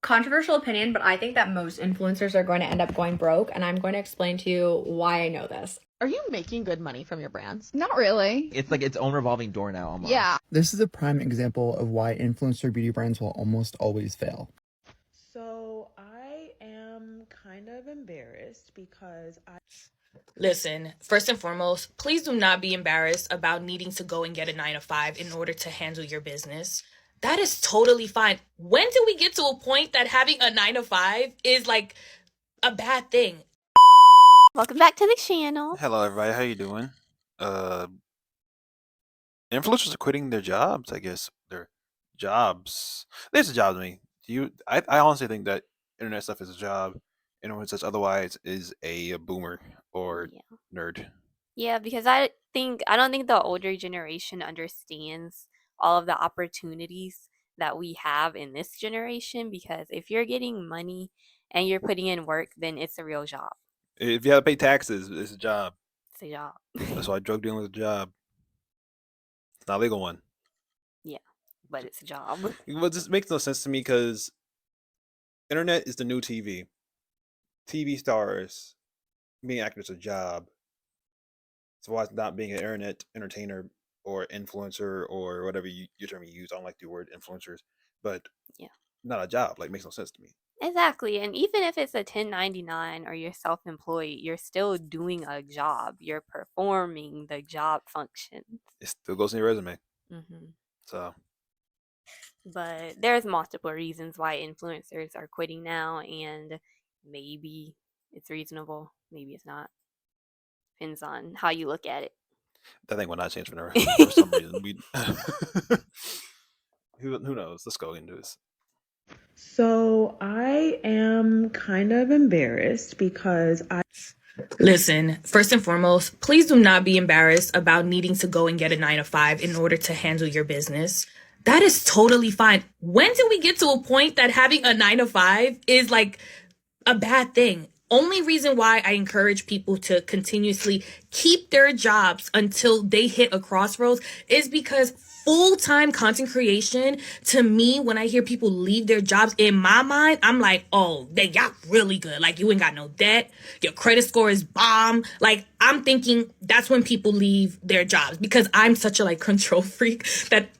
Controversial opinion, but I think that most influencers are going to end up going broke, and I'm going to explain to you why I know this. Are you making good money from your brands? Not really. It's like its own revolving door now, almost. Yeah. This is a prime example of why influencer beauty brands will almost always fail. So I am kind of embarrassed because Listen, first and foremost, please do not be embarrassed about needing to go and get a 9-to-5 in order to handle your business. That is totally fine. When do we get to a point that having a 9-to-5 is like a bad thing? Welcome back to the channel. Hello everybody, how you doing? Influencers are quitting their jobs, I guess. Their jobs. There's a job to me. I honestly think that internet stuff is a job. Anyone who says otherwise is a boomer or nerd. Yeah, because I don't think the older generation understands all of the opportunities that we have in this generation, because if you're getting money and you're putting in work, then it's a real job. If you have to pay taxes, it's a job. It's a job. That's why drug dealing is a job. It's not a legal one. Yeah, but it's a job. Well, this makes no sense to me because internet is the new TV. TV stars being actors is a job. So why it's not being an internet entertainer or influencer or whatever your term you use. I don't like the word influencers, but not a job. Like, makes no sense to me. Exactly. And even if it's a 1099 or you're self-employed, you're still doing a job. You're performing the job functions. It still goes in your resume. Mm-hmm. So, but there's multiple reasons why influencers are quitting now, and maybe it's reasonable, maybe it's not. Depends on how you look at it. That thing will not change for some reason. Who knows? Let's go into this. So I am kind of embarrassed because Listen, first and foremost, please do not be embarrassed about needing to go and get a 9-to-5 in order to handle your business. That is totally fine. When do we get to a point that having a 9-to-5 is like a bad thing? Only reason why I encourage people to continuously keep their jobs until they hit a crossroads is because full-time content creation, to me, when I hear people leave their jobs, in my mind, I'm like, oh, they got really good. Like, you ain't got no debt. Your credit score is bomb. Like, I'm thinking that's when people leave their jobs, because I'm such a like control freak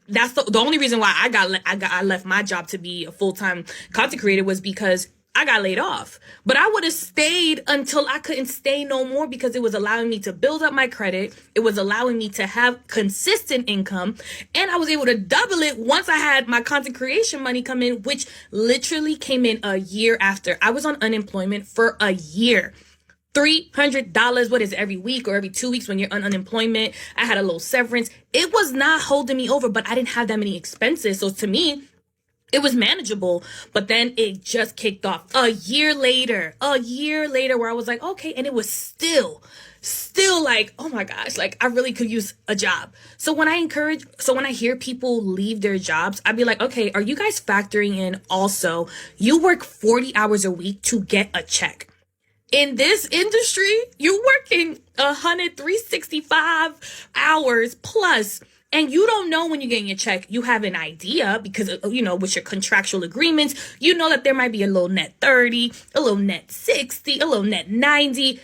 that's the only reason why I left my job to be a full-time content creator was because I got laid off. But I would have stayed until I couldn't stay no more, because it was allowing me to build up my credit. It was allowing me to have consistent income. And I was able to double it once I had my content creation money come in, which literally came in a year after. I was on unemployment for a year. $300, what is it, every week or every 2 weeks when you're on unemployment. I had a little severance. It was not holding me over, but I didn't have that many expenses. So to me, it was manageable, but then it just kicked off a year later, where I was like, okay. And it was still like, oh my gosh, like I really could use a job. So when I hear people leave their jobs, I'd be like, okay, are you guys factoring in also, you work 40 hours a week to get a check? In this industry, you're working 365 hours plus. And you don't know when you're getting your check. You have an idea because, with your contractual agreements, you know that there might be a little net 30, a little net 60, a little net 90.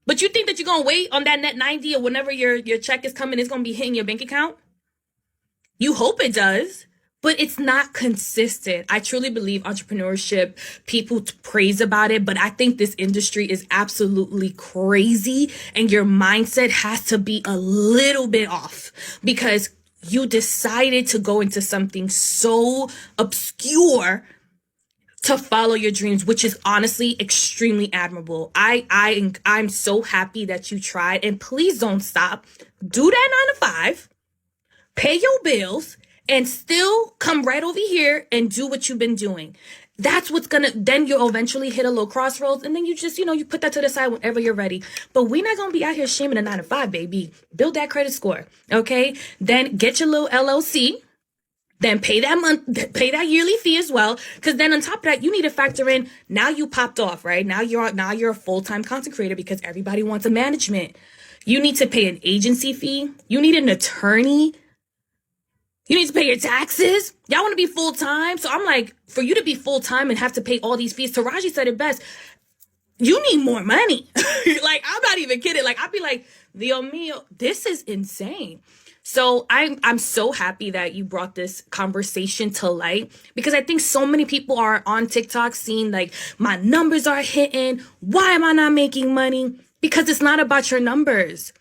But you think that you're going to wait on that net 90 or whenever your check is coming, it's going to be hitting your bank account? You hope it does, but it's not consistent. I truly believe entrepreneurship, people praise about it, but I think this industry is absolutely crazy, and your mindset has to be a little bit off because you decided to go into something so obscure to follow your dreams, which is honestly extremely admirable. I'm so happy that you tried, and please don't stop. Do that 9-to-5, pay your bills, and still come right over here and do what you've been doing. That's what's then you'll eventually hit a little crossroads, and then you just, you put that to the side whenever you're ready. But we're not going to be out here shaming a 9-to-5, baby. Build that credit score, okay? Then get your little LLC. Then pay that yearly fee as well. Because then on top of that, you need to factor in, now you popped off, right? Now you're a full-time content creator because everybody wants a management. You need to pay an agency fee. You need an attorney. You need to pay your taxes. Y'all want to be full-time? So I'm like, for you to be full-time and have to pay all these fees, Taraji said it best. You need more money. Like, I'm not even kidding. Like, I'd be like, Dios mío, this is insane. So I'm so happy that you brought this conversation to light, because I think so many people are on TikTok seeing like, my numbers are hitting. Why am I not making money? Because it's not about your numbers.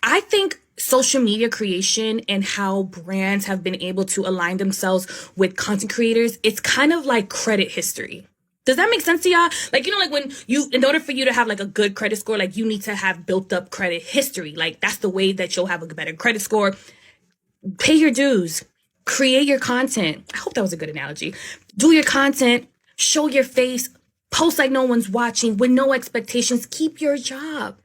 I think social media creation and how brands have been able to align themselves with content creators, it's kind of like credit history. Does that make sense to y'all? Like, you know, like when in order for you to have like a good credit score, like you need to have built up credit history. Like that's the way that you'll have a better credit score. Pay your dues, create your content. I hope that was a good analogy. Do your content, show your face, post like no one's watching with no expectations. Keep your job.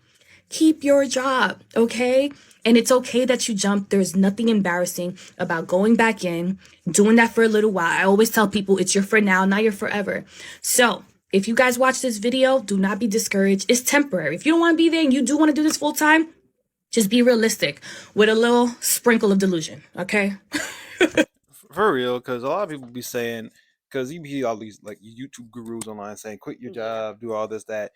Keep your job, okay? And it's okay that you jump. There's nothing embarrassing about going back in, doing that for a little while. I always tell people it's your for now, not your forever. So if you guys watch this video, do not be discouraged. It's temporary. If you don't want to be there and you do want to do this full time, just be realistic with a little sprinkle of delusion, okay? For real, because a lot of people be saying, because you hear all these like YouTube gurus online saying, quit your job, do all this, that.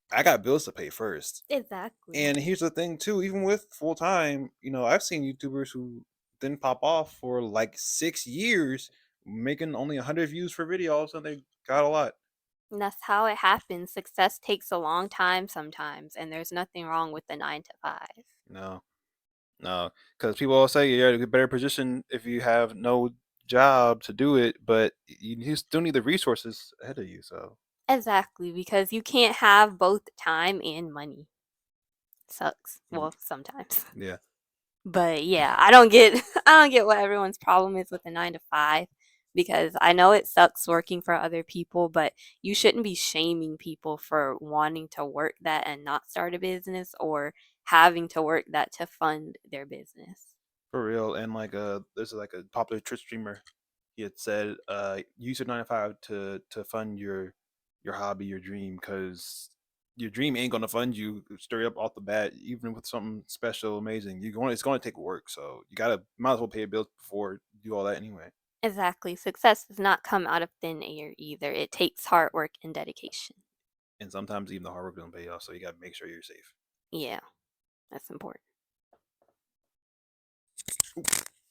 I got bills to pay first. Exactly. And here's the thing too, even with full time, I've seen YouTubers who didn't pop off for like 6 years, making only 100 views per video. All of a sudden they got a lot. And that's how it happens. Success takes a long time sometimes, and there's nothing wrong with the 9 to 5. No, because people all say you're in a better position if you have no job to do it, but you still need the resources ahead of you. So Exactly, because you can't have both time and money. Sucks. Well, sometimes. yeah. But yeah, I don't get what everyone's problem is with the 9 to 5, because I know it sucks working for other people, but you shouldn't be shaming people for wanting to work that and not start a business, or having to work that to fund their business. For real. And like there's like a popular Twitch streamer. He had said, use your 9 to 5 to fund your hobby, your dream, because your dream ain't gonna fund you straight up off the bat, even with something special, amazing. It's gonna take work, so might as well pay your bills before you do all that anyway. Exactly. Success does not come out of thin air either. It takes hard work and dedication. And sometimes even the hard work don't pay off, so you gotta make sure you're safe. Yeah, that's important.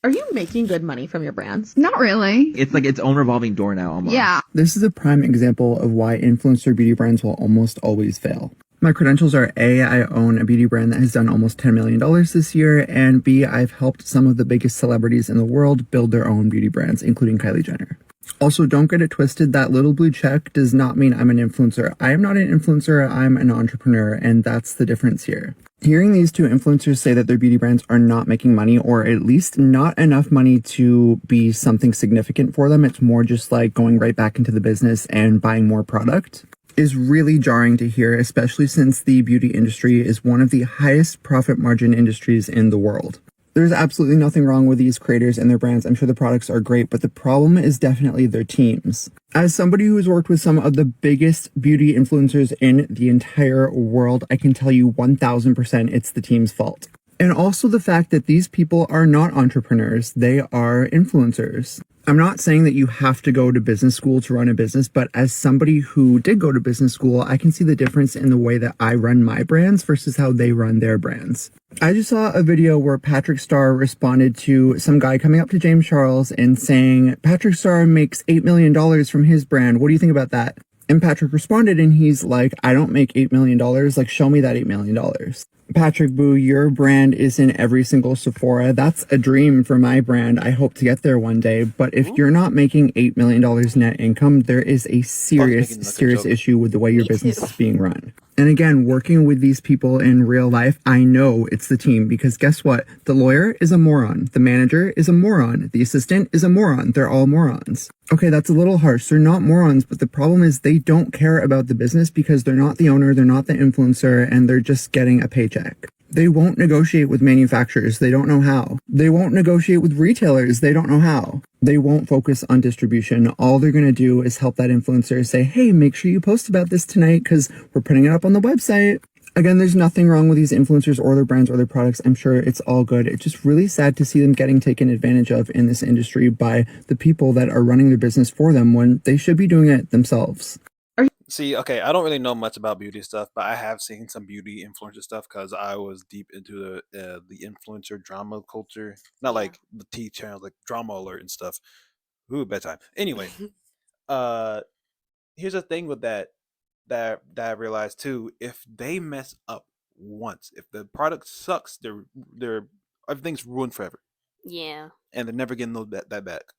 Are you making good money from your brands? Not really. It's like its own revolving door now almost. Yeah. This is a prime example of why influencer beauty brands will almost always fail. My credentials are A, I own a beauty brand that has done almost $10 million this year, and B, I've helped some of the biggest celebrities in the world build their own beauty brands, including Kylie Jenner. Also, don't get it twisted, that little blue check does not mean I'm an influencer. I am not an influencer, I'm an entrepreneur, and that's the difference here. Hearing these two influencers say that their beauty brands are not making money, or at least not enough money to be something significant for them, it's more just like going right back into the business and buying more product, is really jarring to hear, especially since the beauty industry is one of the highest profit margin industries in the world. There's absolutely nothing wrong with these creators and their brands. I'm sure the products are great, but the problem is definitely their teams. As somebody who has worked with some of the biggest beauty influencers in the entire world, I can tell you 1000% it's the team's fault. And also the fact that these people are not entrepreneurs, they are influencers. I'm not saying that you have to go to business school to run a business, but as somebody who did go to business school, I can see the difference in the way that I run my brands versus how they run their brands. I just saw a video where Patrick Starr responded to some guy coming up to James Charles and saying, Patrick Starr makes $8 million from his brand. What do you think about that? And Patrick responded and he's like, I don't make $8 million. Like, show me that $8 million. Patrick Boo, your brand is in every single Sephora. That's a dream for my brand. I hope to get there one day. But if you're not making $8 million net income, there is a serious issue with the way your business is being run. And again, working with these people in real life, I know it's the team, because guess what? The lawyer is a moron. The manager is a moron. The assistant is a moron. They're all morons. Okay, that's a little harsh. They're not morons, but the problem is they don't care about the business because they're not the owner, they're not the influencer, and they're just getting a paycheck. They won't negotiate with manufacturers. They don't know how. They won't negotiate with retailers. They don't know how. They won't focus on distribution. All they're going to do is help that influencer say, hey, make sure you post about this tonight because we're putting it up on the website. Again, there's nothing wrong with these influencers or their brands or their products. I'm sure it's all good. It's just really sad to see them getting taken advantage of in this industry by the people that are running their business for them when they should be doing it themselves. See, okay, I don't really know much about beauty stuff, but I have seen some beauty influencer stuff because I was deep into the influencer drama culture. Not Yeah. like the T channels, like Drama Alert and stuff. Ooh, bedtime. Anyway, uh, here's the thing with that I realized too. If they mess up once, if the product sucks, they're everything's ruined forever, Yeah. and they're never getting that back.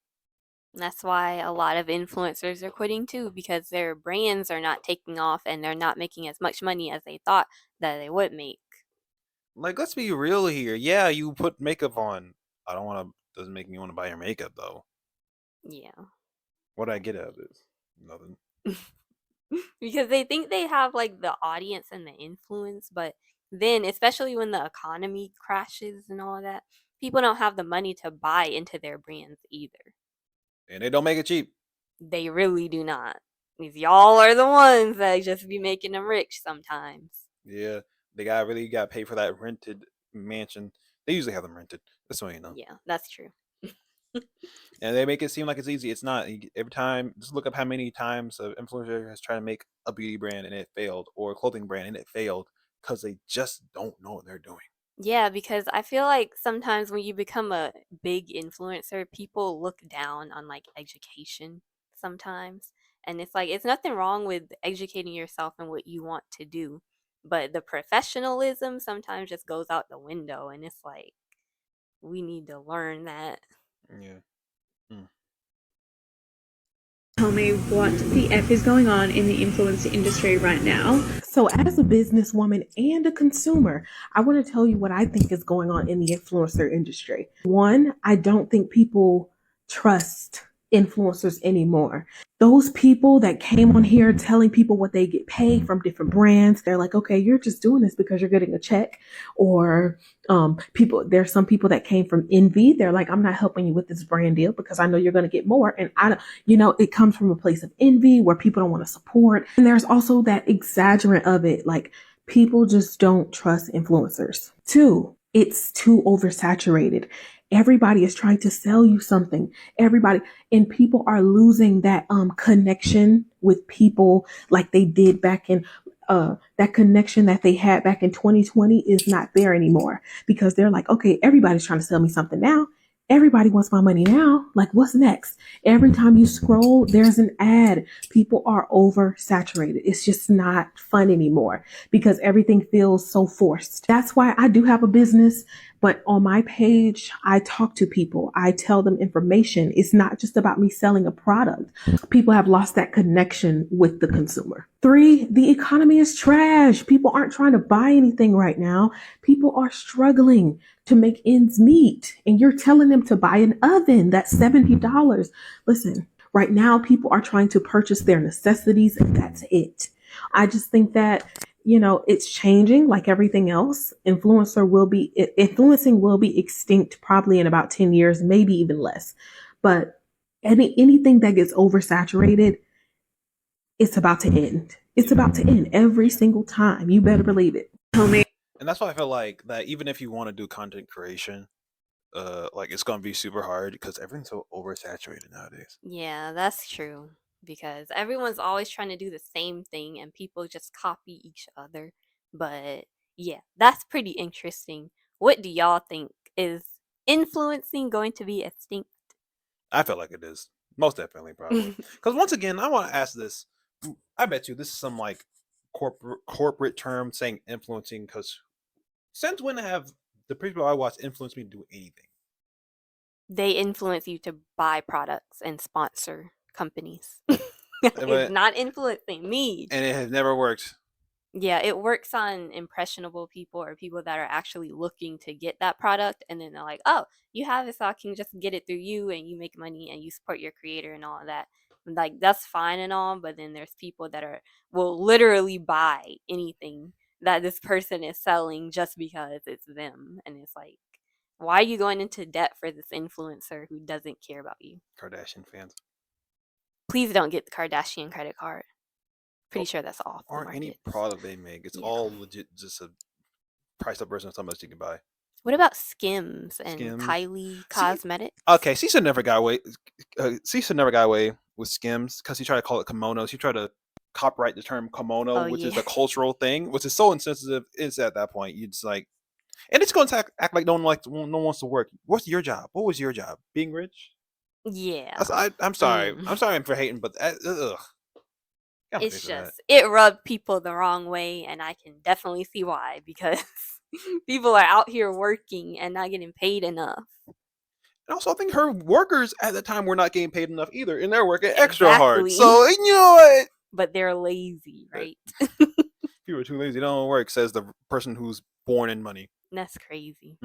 That's why a lot of influencers are quitting too, because their brands are not taking off and they're not making as much money as they thought that they would make. Like, let's be real here. Yeah, you put makeup on. I don't want to. Doesn't make me want to buy your makeup though. Yeah. What do I get out of this? Nothing. Because they think they have like the audience and the influence, but then, especially when the economy crashes and all of that, people don't have the money to buy into their brands either. And they don't make it cheap. They really do not. Because y'all are the ones that just be making them rich sometimes. Yeah, they really got paid for that rented mansion. They usually have them rented. That's what you know. Yeah, that's true. And they make it seem like it's easy. It's not. Every time, just look up how many times an influencer has tried to make a beauty brand and it failed, or a clothing brand and it failed because they just don't know what they're doing. Yeah, because I feel like sometimes when you become a big influencer, people look down on like education sometimes. And it's like, it's nothing wrong with educating yourself in what you want to do. But the professionalism sometimes just goes out the window. And it's like, we need to learn that. Yeah. Tell me what the F is going on in the influencer industry right now. So, as a businesswoman and a consumer, I want to tell you what I think is going on in the influencer industry. One, I don't think people trust influencers anymore. Those people that came on here telling people what they get paid from different brands, they're like, okay, you're just doing this because you're getting a check. Or there's some people that came from envy. They're like, I'm not helping you with this brand deal because I know you're going to get more. And it comes from a place of envy where people don't want to support. And there's also that exaggerant of it. Like, people just don't trust influencers. Two, it's too oversaturated. Everybody is trying to sell you something. Everybody, and people are losing that connection with people like they did back in that connection that they had back in 2020 is not there anymore, because they're like, okay, everybody's trying to sell me something now. Everybody wants my money now. Like, what's next? Every time you scroll, there's an ad. People are oversaturated. It's just not fun anymore because everything feels so forced. That's why I do have a business, but on my page, I talk to people. I tell them information. It's not just about me selling a product. People have lost that connection with the consumer. Three, the economy is trash. People aren't trying to buy anything right now. People are struggling to make ends meet. And you're telling them to buy an oven that's $70. Listen, right now, people are trying to purchase their necessities, and that's it. I just think that, it's changing like everything else. Influencing will be extinct probably in about 10 years, maybe even less. But anything that gets oversaturated, it's about to end. It's about to end every single time. You better believe it. Tell me. And that's why I feel like that even if you want to do content creation, like it's gonna be super hard because everything's so oversaturated nowadays. Yeah, that's true. Because everyone's always trying to do the same thing and people just copy each other. But yeah, that's pretty interesting. What do y'all think? Is influencing going to be extinct? I feel like it is. Most definitely, probably. Because once again, I want to ask this. I bet you this is some like corporate term saying influencing. Because since when have the people I watch influence me to do anything? They influence you to buy products and sponsor companies. But, It's not influencing me. and it has never worked. Yeah, it works on impressionable people or people that are actually looking to get that product. And then they're like, oh, you have it, so I can just get it through you and you make money and you support your creator and all of that. Like, that's fine and all. But then there's people that will literally buy anything that this person is selling just because it's them. And it's like, why are you going into debt for this influencer who doesn't care about you? Kardashian fans. Please don't get the Kardashian credit card. Pretty sure that's off the Aren't any market. product they make. It's Yeah. all legit, just a priced up version of something else you can buy. What about Skims and Skims. Kylie See, Cosmetics? okay, Cisa never got away. Cisa never got away with Skims because he tried to call it kimonos. He tried to copyright the term kimono, Oh, which is yeah. a cultural thing, which is so insensitive. It's at that point you just like, and it's going to act like no one wants to work. What's your job? What was your job? Being rich? Yeah. I'm sorry. Mm. I'm sorry for hating, but ugh. Gotta It's fix that. just, it rubbed people the wrong way, and I can definitely see why, because people are out here working and not getting paid enough. And also, I think her workers at the time were not getting paid enough either, and they're working extra hard. Exactly. So you know what? But they're lazy, right? People are too lazy. They don't work, says the person who's born in money. That's crazy.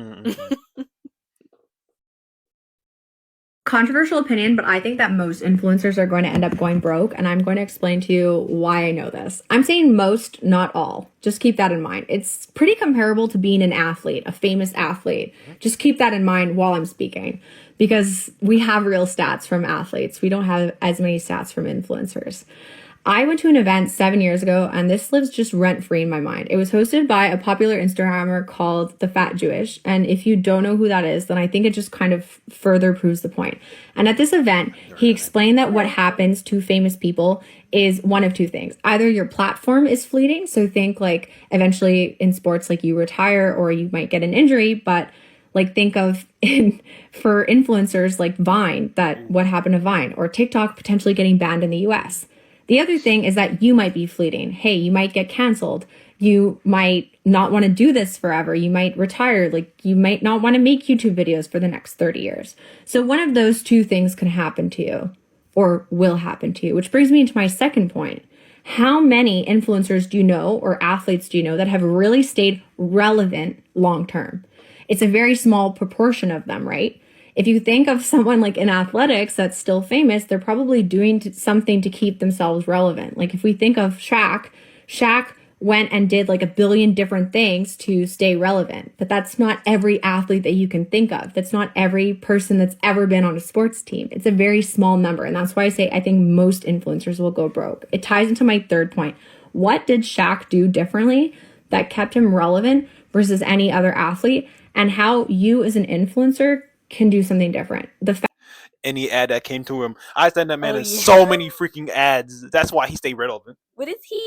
Controversial opinion, but I think that most influencers are going to end up going broke, and I'm going to explain to you why I know this. I'm saying most, not all. Just keep that in mind. It's pretty comparable to being an athlete, a famous athlete. Just keep that in mind while I'm speaking, because we have real stats from athletes. We don't have as many stats from influencers. I went to an event 7 years ago, and this lives just rent-free in my mind. It was hosted by a popular Instagrammer called The Fat Jewish, and if you don't know who that is, then I think it just kind of further proves the point. And at this event, he explained that what happens to famous people is one of two things. Either your platform is fleeting, so think like eventually in sports, like you retire or you might get an injury, but like think of for influencers like Vine, that what happened to Vine, or TikTok potentially getting banned in the US. The other thing is that you might be fleeting. Hey, you might get canceled. You might not want to do this forever. You might retire. Like you might not want to make YouTube videos for the next 30 years. So one of those two things can happen to you or will happen to you, which brings me into my second point. How many influencers do you know or athletes do you know that have really stayed relevant long term? It's a very small proportion of them, right? If you think of someone like in athletics that's still famous, they're probably doing something to keep themselves relevant. Like if we think of Shaq went and did like 1 billion different things to stay relevant. But that's not every athlete that you can think of. That's not every person that's ever been on a sports team. It's a very small number. And that's why I say I think most influencers will go broke. It ties into my third point. What did Shaq do differently that kept him relevant versus any other athlete? And how you as an influencer can do something different. Any ad that came to him, I sent that man in so many freaking ads. That's why he stayed relevant. What is he?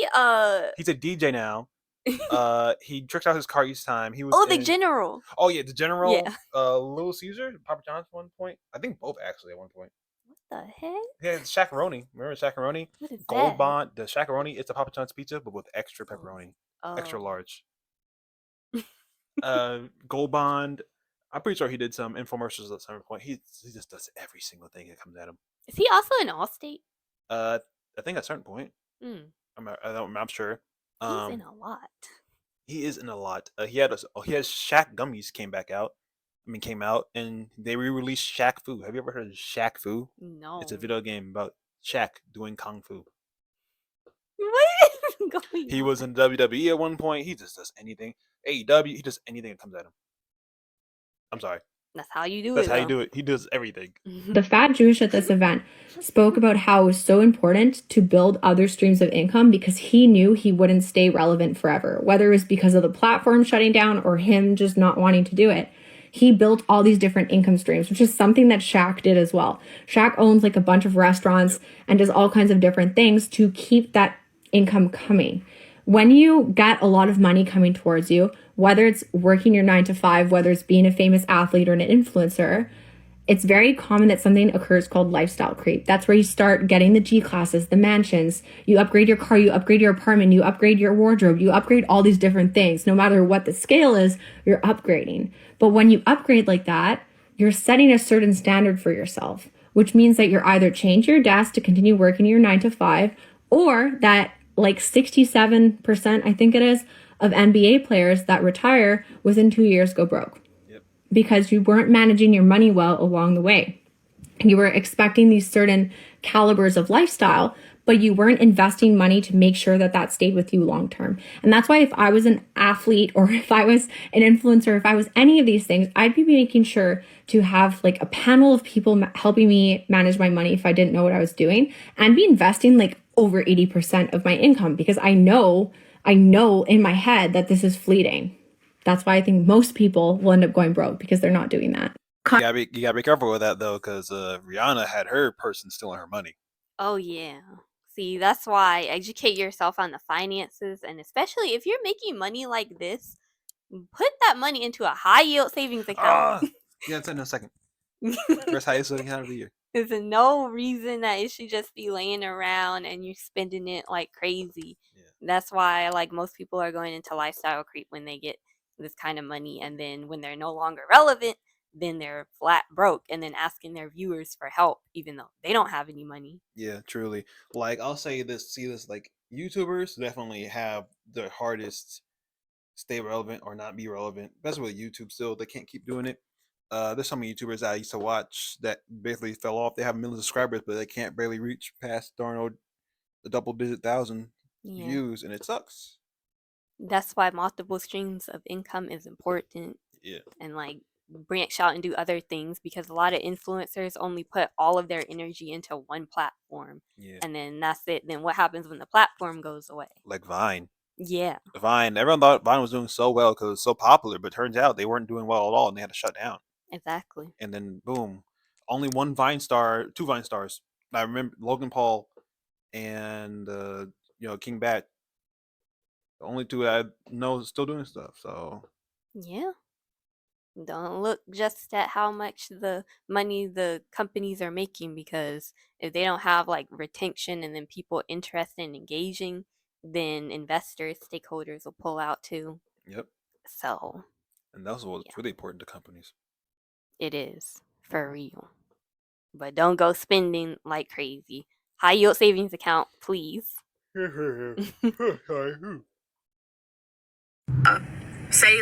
He's a DJ now. He tricked out his car each time. He was the General. Oh yeah, the General. Yeah. Little Caesar, Papa John's at one point. I think both actually at one point. What the heck? Yeah, it's Shakaroni. Remember Shakaroni? What is Gold that? Bond. The Shakaroni. It's a Papa John's pizza, but with extra pepperoni, extra large. Gold Bond. I'm pretty sure he did some infomercials at some point. He just does every single thing that comes at him. Is he also in Allstate? I think at a certain point. I'm sure. He's in a lot. He is in a lot. He has Shaq gummies came out, and they re-released Shaq Fu. Have you ever heard of Shaq Fu? No. It's a video game about Shaq doing kung fu. What is going He on? was in WWE at one point. He just does anything. AEW. He does anything that comes at him. I'm sorry. That's how you do it. That's how you do it. He does everything. The Fat Jewish at this event spoke about how it was so important to build other streams of income because he knew he wouldn't stay relevant forever, whether it was because of the platform shutting down or him just not wanting to do it. He built all these different income streams, which is something that Shaq did as well. Shaq owns like a bunch of restaurants and does all kinds of different things to keep that income coming. When you get a lot of money coming towards you, whether it's working your 9 to 5, whether it's being a famous athlete or an influencer, it's very common that something occurs called lifestyle creep. That's where you start getting the G classes, the mansions, you upgrade your car, you upgrade your apartment, you upgrade your wardrobe, you upgrade all these different things. No matter what the scale is, you're upgrading. But when you upgrade like that, you're setting a certain standard for yourself, which means that you're either change your desk to continue working your 9 to 5, or that like 67%, I think it is, of NBA players that retire within 2 years go broke. Yep. Because you weren't managing your money well along the way. You were expecting these certain calibers of lifestyle, but you weren't investing money to make sure that that stayed with you long term. And that's why if I was an athlete or if I was an influencer, if I was any of these things, I'd be making sure to have like a panel of people helping me manage my money if I didn't know what I was doing, and be investing like over 80% of my income because I know in my head that this is fleeting. That's why I think most people will end up going broke because they're not doing that. You gotta be careful with that though, because Rihanna had her person stealing her money. Oh, yeah. See, that's why educate yourself on the finances, and especially if you're making money like this, put that money into a high yield savings account. Yeah, it's in a second. First highest selling account of the year. There's no reason that it should just be laying around and you're spending it like crazy. Yeah. That's why like most people are going into lifestyle creep when they get this kind of money, and then when they're no longer relevant, then they're flat broke and then asking their viewers for help even though they don't have any money. Yeah, truly. Like I'll say this, see this, like YouTubers definitely have the hardest stay relevant or not be relevant, especially with YouTube still. They can't keep doing it. There's some YouTubers I used to watch that basically fell off. They have millions of subscribers, but they can't barely reach past darn old the double digit thousand Yeah. views, and it sucks. That's why multiple streams of income is important, Yeah. and like branch out and do other things, because a lot of influencers only put all of their energy into one platform. Yeah. And then that's it. Then what happens when the platform goes away? Like Vine. Yeah. Vine. Everyone thought Vine was doing so well because it was so popular, but turns out they weren't doing well at all, and they had to shut down. Exactly. And then boom, only one Vine star, two Vine stars. I remember Logan Paul and King Bat. The only two I know still doing stuff. So Yeah. Don't look just at how much the money the companies are making, because if they don't have like retention and then people interested in engaging, then investors, stakeholders will pull out too. yep. So And that's what's Yeah. really important to companies. it is for real. But don't go spending like crazy. High yield savings account, please. Say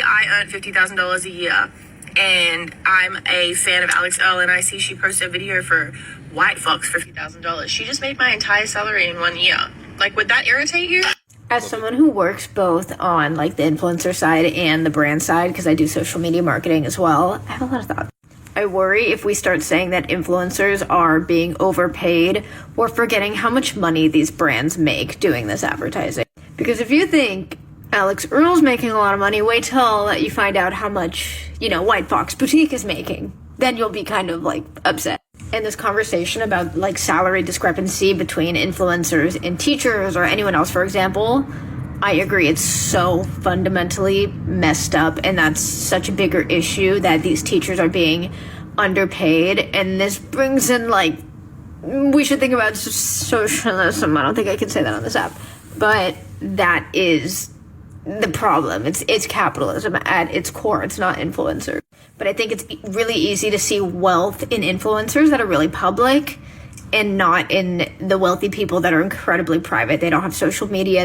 I earn $50,000 a year and I'm a fan of Alex Earl and I see she posted a video for White Fox for $50,000. She just made my entire salary in 1 year. Like, would that irritate you? As someone who works both on like the influencer side and the brand side, because I do social media marketing as well, I have a lot of thoughts. I worry if we start saying that influencers are being overpaid, we're forgetting how much money these brands make doing this advertising. Because if you think Alex Earl's making a lot of money, wait till you find out how much, White Fox Boutique is making. Then you'll be kind of like upset. And this conversation about like salary discrepancy between influencers and teachers or anyone else, for example, I agree. It's so fundamentally messed up, and that's such a bigger issue that these teachers are being underpaid. And this brings in like, we should think about socialism. I don't think I can say that on this app, but that is the problem. It's capitalism at its core. It's not influencers. But I think it's really easy to see wealth in influencers that are really public and not in the wealthy people that are incredibly private. They don't have social media.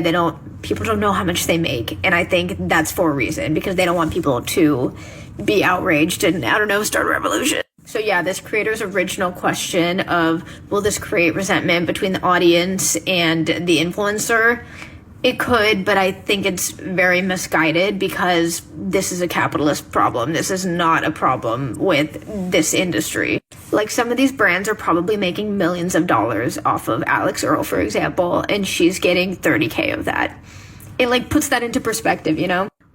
People don't know how much they make. And I think that's for a reason, because they don't want people to be outraged and, start a revolution. So yeah, this creator's original question of, will this create resentment between the audience and the influencer? It could, but I think it's very misguided, because this is a capitalist problem. This is not a problem with this industry. Like, some of these brands are probably making millions of dollars off of Alex Earl, for example, and she's getting 30K of that. It like puts that into perspective,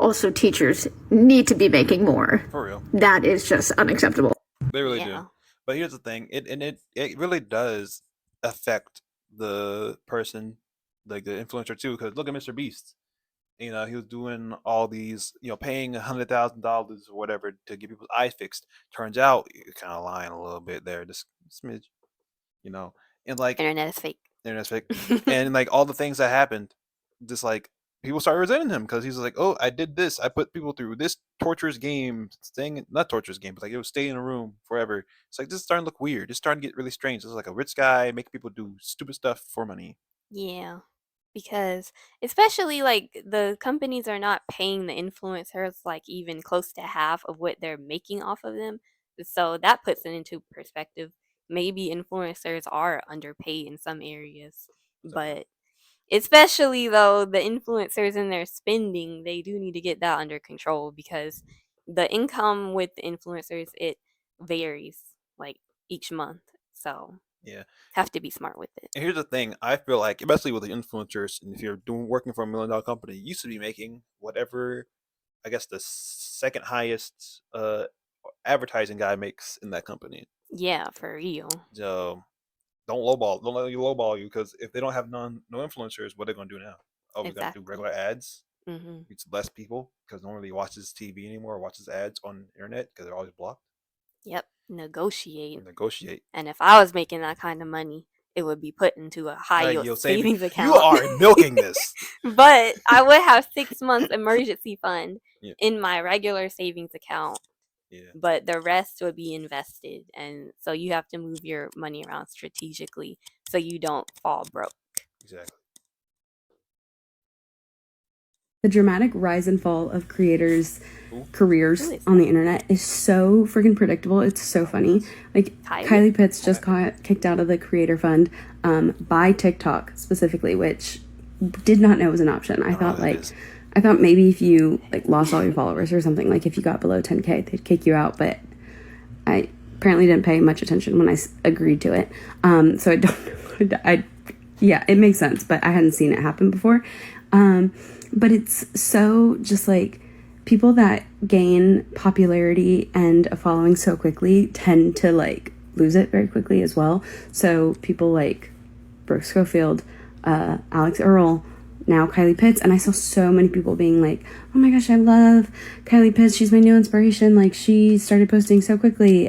Also, teachers need to be making more. For real. That is just unacceptable. They really do. But here's the thing. It really does affect the person, like the influencer too, because look at Mr. Beast. He was doing all these, paying $100,000 or whatever to get people's eyes fixed. Turns out you're kind of lying a little bit there, just smidge, and like Internet is fake. Internet's fake, and like all the things that happened, just like people started resenting him because he's like, oh, I did this, I put people through this torturous game, not torturous game, but like it was stay in a room forever. It's like this is starting to look weird. It's starting to get really strange. This is like a rich guy making people do stupid stuff for money. Yeah. Because especially like the companies are not paying the influencers like even close to half of what they're making off of them. So that puts it into perspective. Maybe influencers are underpaid in some areas, but especially though the influencers and their spending, they do need to get that under control, because the income with the influencers, it varies like each month. So Yeah. Have to be smart with it. And here's the thing: I feel like, especially with the influencers, and if you're working for $1 million company, you used to be making whatever, I guess, the second highest advertising guy makes in that company. Yeah, for real. So don't let you lowball you, because if they don't have no influencers, what are they gonna do now? Oh, we gotta do Exactly. regular ads. hmm It's less people because nobody watches TV anymore or watches ads on the internet because they're always blocked. Yep. Negotiate. Or negotiate. And if I was making that kind of money, it would be put into a high yield Yield savings You account. are milking this. But I would have 6 months emergency fund Yeah. in my regular savings account. Yeah. But the rest would be invested. And so you have to move your money around strategically so you don't fall broke. Exactly. The dramatic rise and fall of creators' careers on the internet is so freaking predictable. It's so funny. Like Kylie Pitz just got kicked out of the creator fund by TikTok specifically, which did not know was an option. I thought maybe if you like lost all your followers or something, like if you got below 10K, they'd kick you out. But I apparently didn't pay much attention when I agreed to it. So I don't know. Yeah, it makes sense, but I hadn't seen it happen before. But it's so just like people that gain popularity and a following so quickly tend to like lose it very quickly as well. So people like Brooke Schofield, Alex Earl, now Kylie Pitz, and I saw so many people being like, oh my gosh, I love Kylie Pitz, she's my new inspiration, like she started posting so quickly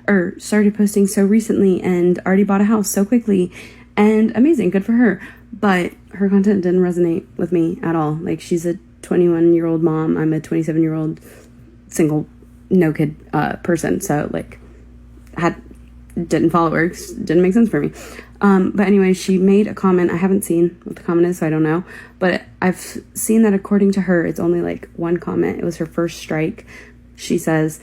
or started posting so recently and already bought a house so quickly, and amazing, good for her. But her content didn't resonate with me at all. Like, she's a 21-year-old mom, I'm a 27-year-old single, no kid person, so like didn't follow her, didn't make sense for me. But anyway, she made a comment. I haven't seen what the comment is, so I don't know. But I've seen that according to her, it's only like one comment. It was her first strike. She says,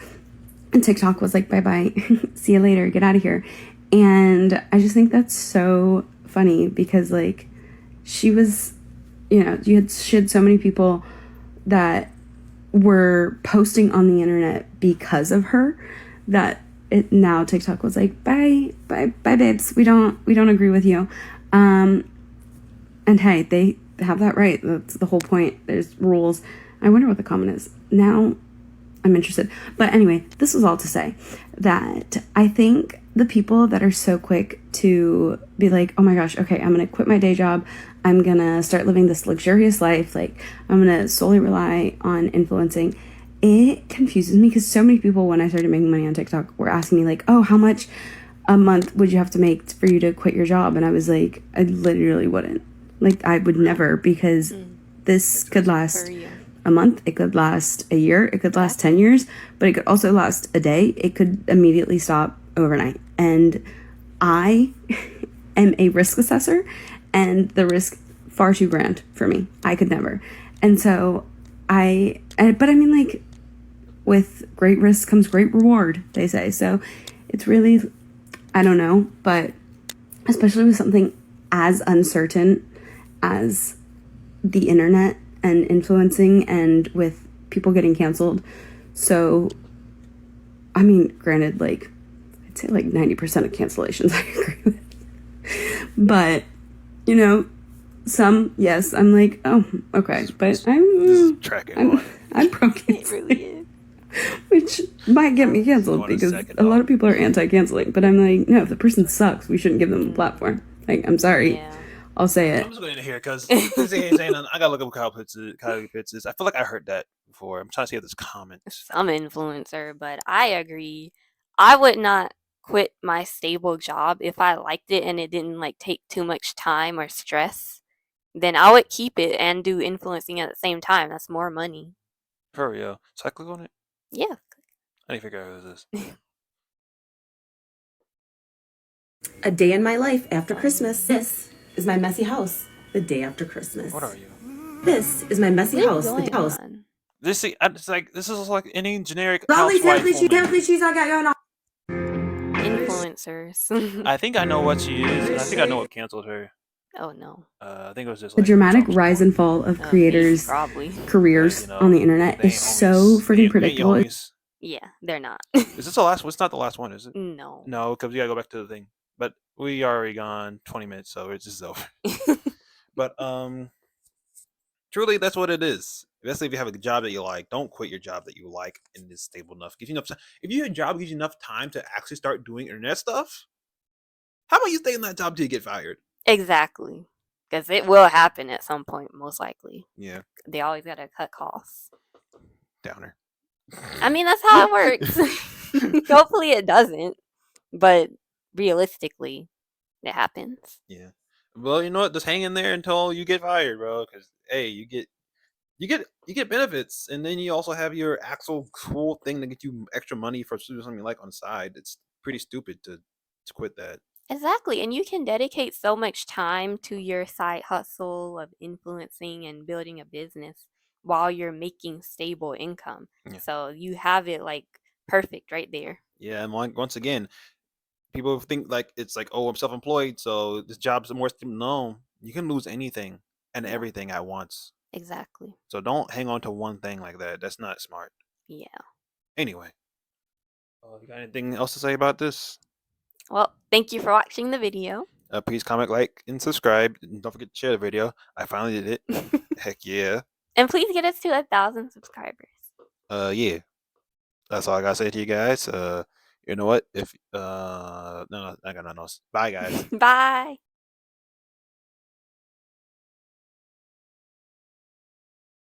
and TikTok was like, bye-bye, see you later, get out of here. And I just think that's so funny because like she was, you know, she had so many people that were posting on the internet because of her that now TikTok was like, bye babes, we don't agree with you. And hey, they have that right. That's the whole point. There's rules. I wonder what the comment is. Now I'm interested. But anyway, this was all to say that I think the people that are so quick to be like, oh my gosh, okay, I'm going to quit my day job. I'm going to start living this luxurious life. Like, I'm going to solely rely on influencing. It confuses me because so many people, when I started making money on TikTok, were asking me like, oh, how much a month would you have to make for you to quit your job? And I was like, I literally wouldn't. Like, I would never, because this could last a month, it could last a year, it could last 10 years, but it could also last a day. It could immediately stop overnight. And I am a risk assessor, and the risk far too grand for me. I could never. And so but I mean, like, with great risk comes great reward, they say. So it's really, I don't know, but especially with something as uncertain as the internet and influencing, and with people getting canceled. So, I mean, granted, like, I'd say like 90% of cancellations I agree with. But, you know, some, yes, I'm like, oh, okay. But I'm pro-canceling. It really is. Which might get me canceled because a lot of people are anti-canceling. But I'm like, no, if the person sucks, we shouldn't give them a platform. Like, I'm sorry. Yeah. I'll say it. I'm just going in here because I gotta look up Kylie Pitz is. I feel like I heard that before. I'm trying to see if this comment. Some influencer, but I agree. I would not quit my stable job if I liked it and it didn't like take too much time or stress. Then I would keep it and do influencing at the same time. That's more money. For real. So I click on it? Yeah. I need to figure out who this is. A day in my life after Christmas. This is my messy house the day after Christmas. What are you? This is my messy house the house. This is like any generic Lovely housewife cheese I got going on. Influencers. I think I know what she is, and I think I know what canceled her. Oh no. I think it was just The like dramatic rise and fall of creators' careers on the internet is so freaking predictable. Yeah, they're not. Is this the last? It's not the last one, is it? No. No, because you gotta go back to the thing. But we already gone 20 minutes, so it's just over. But truly, that's what it is. Especially if you have a job that you like, don't quit your job that you like and is stable enough. Gives you enough time. If your job gives you enough time to actually start doing internet stuff, how about you stay in that job till you get fired? Exactly. Because it will happen at some point, most likely. Yeah. They always got to cut costs. Downer. I mean, that's how it works. Hopefully it doesn't. But realistically, it happens. Yeah. Well, you know what? Just hang in there until you get fired, bro. Because hey, you get benefits, and then you also have your actual cool thing to get you extra money for doing something you like on the side. It's pretty stupid to quit that. Exactly. And you can dedicate so much time to your side hustle of influencing and building a business while you're making stable income. Yeah. So you have it like perfect right there. Yeah, and once again, people think like it's like, oh, I'm self-employed, so this job's more stable. No, you can lose anything and everything at once. Exactly. So don't hang on to one thing like that. That's not smart. Yeah. Anyway, you got anything else to say about this? Well, thank you for watching the video. Please comment, like, and subscribe. And don't forget to share the video. I finally did it. Heck yeah. And please get us to 1,000 subscribers. Yeah. That's all I gotta say to you guys. You know what? If no, I got nothing else. Bye, guys. Bye.